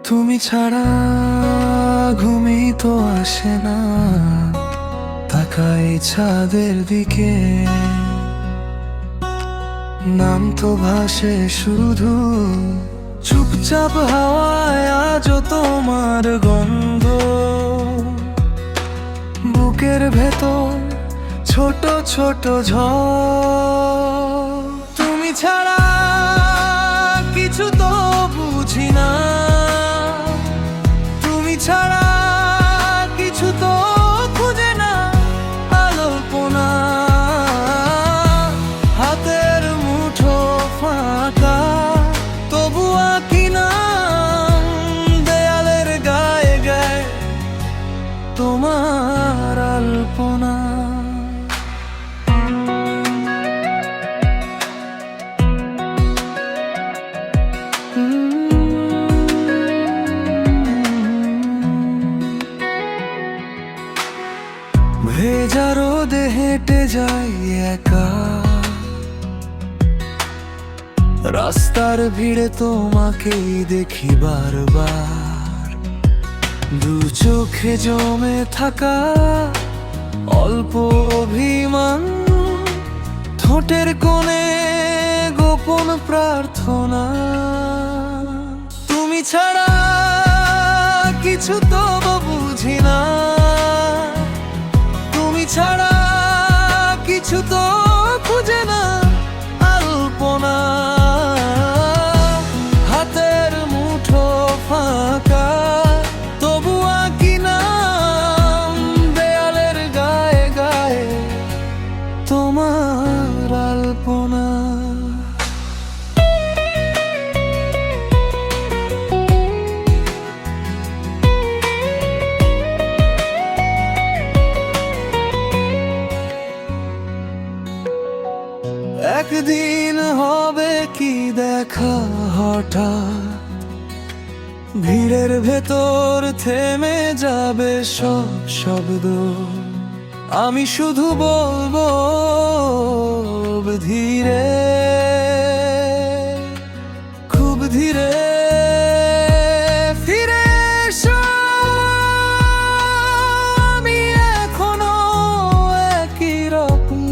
তুমি ছাড়া ঘুমই তো আসে না, তাকাই ছাদের দিকে, নাম তো ভাসে শুধু চুপচাপ হাওয়ায়, আজও তোমার গন্ধ বুকের ভেতর ছোট ছোট ঝড়। তুমি ছাড়া কিছু তো বুঝি না, তুমি ছাড়া কিছু তো খুঁজে না আলোপনা। হাতের মুঠো ফাঁকা, তবু আঁকি নাম দেয়ালের গায়ে গায়ে তোমার আলপনা। ভেজা রোদে হেঁটে যাই একা, রাস্তার ভিড়ে তোমাকেই দেখি বারবার। দু চোখে জমে থাকা অল্প অভিমান, ঠোঁটের কোণে গোপন প্রার্থনা। তুমি ছাড়া কিছু তো বুঝি না, তুমি ছাড়া কিছু তো খুঁজে না আলপনা। হাতের মুঠো ফাঁকা, তবু আঁকি নাম দেয়ালের গায়ে গায়ে তোমার আলপনা। একদিন হবে কি দেখা হঠাৎ, ভিড়ের ভেতর থেমে যাবে সব শব্দ। আমি শুধু বলবো ধীরে, খুব ধীরে ফিরে এসো। আমি এখনো একই রকম,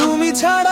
তুমি ছাড়া